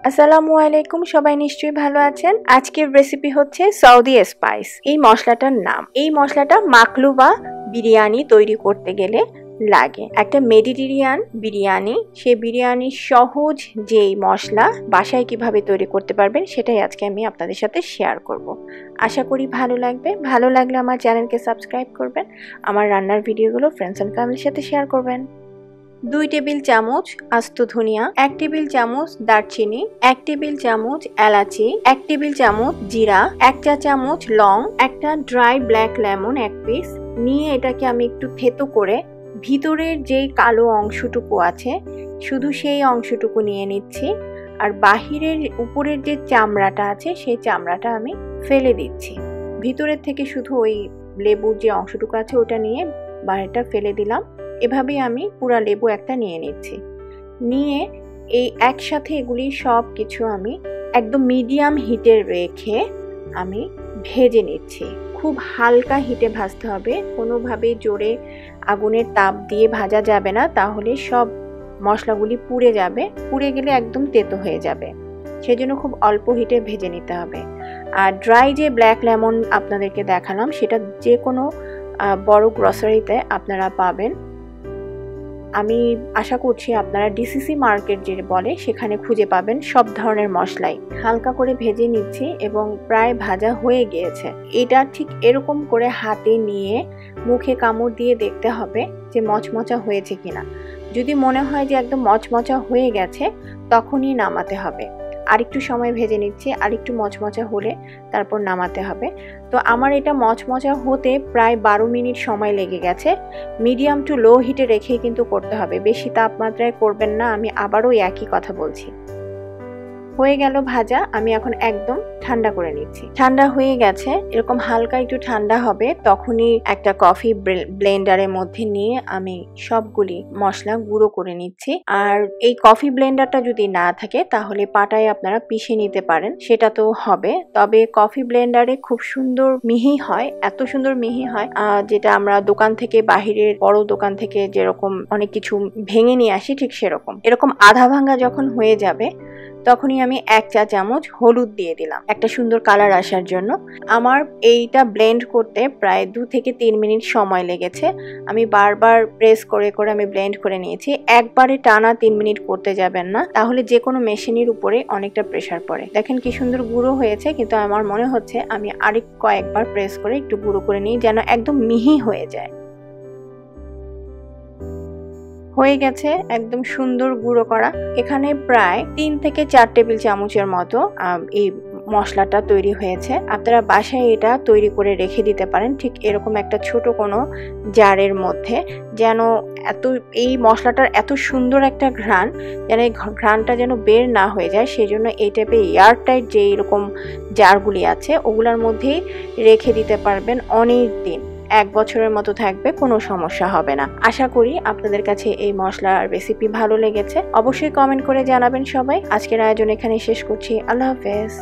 আসসালামু আলাইকুম, সবাই নিশ্চয়ই ভালো আছেন। আজকের রেসিপি হচ্ছে সৌদি স্পাইস। এই মশলাটার নাম, এই মশলাটা মাকলুবা বিরিয়ানি তৈরি করতে গেলে লাগে। একটা মেডিটেরিয়ান বিরিয়ানি, সেই বিরিয়ানির সহজ যেই মশলা বাসায় কিভাবে তৈরি করতে পারবেন সেটাই আজকে আমি আপনাদের সাথে শেয়ার করব। আশা করি ভালো লাগবে। ভালো লাগলে আমার চ্যানেলকে সাবস্ক্রাইব করবেন, আমার রান্নার ভিডিওগুলো ফ্রেন্ডস অ্যান্ড ফ্যামিলির সাথে শেয়ার করবেন। 2 টেবিল চামচ আস্ত ধনিয়া, 1 টেবিল চামচ দারচিনি, 1 টেবিল চামচ এলাচি, 1 টেবিল চামচ জিরা, 1 চা চামচ লং, একটা ড্রাই ব্ল্যাক লেমন 1 পিস নিয়ে এটাকে আমি একটু থেতো করে ভিতরের যেই কালো অংশটুকু আছে শুধু সেই অংশটুকু নিয়ে নিচ্ছি, আর বাহিরের উপরের যে চামড়াটা আছে সেই চামড়াটা আমি ফেলে দিচ্ছি। ভিতরের থেকে শুধু ওই লেবুর যে অংশটুকু আছে ওটা নিয়ে বাইরেটা ফেলে দিলাম। এভাবেই আমি পুরা লেবু একটা নিয়ে নিচ্ছি। নিয়ে এই একসাথে এগুলি সব কিছু আমি একদম মিডিয়াম হিটে রেখে আমি ভেজে নিচ্ছি। খুব হালকা হিটে ভাজতে হবে, কোনোভাবে জোরে আগুনের তাপ দিয়ে ভাজা যাবে না, তাহলে সব মশলাগুলি পুড়ে যাবে, পুড়ে গেলে একদম তেতো হয়ে যাবে। সেজন্য খুব অল্প হিটে ভেজে নিতে হবে। আর ড্রাই যে ব্ল্যাক লেমন আপনাদেরকে দেখালাম সেটা যে কোনো বড় গ্রসারিতে আপনারা পাবেন। আমি আশা করছি আপনারা ডিসিসি মার্কেট যে বলে সেখানে খুঁজে পাবেন সব ধরনের মশলাই। হালকা করে ভেজে নিচ্ছি এবং প্রায় ভাজা হয়ে গিয়েছে। এটা ঠিক এরকম করে হাতে নিয়ে মুখে কামড় দিয়ে দেখতে হবে যে মচমচা হয়েছে কিনা। যদি মনে হয় যে একদম মচমচা হয়ে গেছে তখনই নামাতে হবে। আরেকটু সময় ভেজে নিচ্ছি, আরেকটু মচমচা হলে তারপর নামাতে হবে। তো আমার এটা মচমচা হতে প্রায় 12 মিনিট সময় লেগে গেছে। মিডিয়াম টু লো হিটে রেখেই কিন্তু করতে হবে, বেশি তাপমাত্রায় করবেন না। আমি আবারও একই কথা বলছি। হয়ে গেল ভাজা, আমি এখন একদম ঠান্ডা করে নিচ্ছি। ঠান্ডা হয়ে গেছে, এরকম হালকা একটু ঠান্ডা হবে তখনই একটা কফি ব্লেন্ডারের মধ্যে নিয়ে আমি সবগুলি মশলা গুঁড়ো করে নিচ্ছি। আর এই কফি ব্লেন্ডারটা যদি না থাকে তাহলে পাটায় আপনারা পিষে নিতে পারেন, সেটা তো হবে। তবে কফি ব্লেন্ডারে খুব সুন্দর মিহি হয়, এত সুন্দর মিহি হয় যেটা আমরা দোকান থেকে, বাহিরের বড় দোকান থেকে যেরকম অনেক কিছু ভেঙে নিয়ে আসি ঠিক সেরকম। এরকম আধা ভাঙা যখন হয়ে যাবে তখনই আমি 1 চা চামচ হলুদ দিয়ে দিলাম একটা সুন্দর কালার আসার জন্য। আমার এইটা ব্লেন্ড করতে প্রায় 2 থেকে 3 মিনিট সময় লেগেছে। আমি বারবার প্রেস করে করে আমি ব্লেন্ড করে নিয়েছি। একবারে টানা 3 মিনিট করতে যাবেন না, তাহলে যে কোনো মেশিনের উপরে অনেকটা প্রেসার পড়ে। দেখেন কি সুন্দর গুঁড়ো হয়েছে, কিন্তু আমার মনে হচ্ছে আমি আরেক কয়েকবার প্রেস করে একটু গুঁড়ো করে নিই যেন একদম মিহি হয়ে যায়। হয়ে গেছে একদম সুন্দর গুঁড়ো করা। এখানে প্রায় 3 থেকে 4 টেবিল চামচের মতো এই মশলাটা তৈরি হয়েছে। আপনারা বাসায় এটা তৈরি করে রেখে দিতে পারেন ঠিক এরকম একটা ছোট কোনো জারের মধ্যে, যেন এই মশলাটার এত সুন্দর একটা ঘ্রাণ, যেন এই ঘ্রাণটা যেন বের না হয়ে যায়। সেজন্য এই টাইপের এয়ারটাইট যে এরকম জারগুলি আছে ওগুলোর মধ্যেই রেখে দিতে পারবেন অনেক দিন, 1 বছরের মতো থাকবে, কোনো সমস্যা হবে না। আশা করি আপনাদের কাছে এই মশলার রেসিপি ভালো লেগেছে। অবশ্যই কমেন্ট করে জানাবেন সবাই। আজকের আয়োজন এখানে শেষ করছি। আল্লাহ হাফেজ।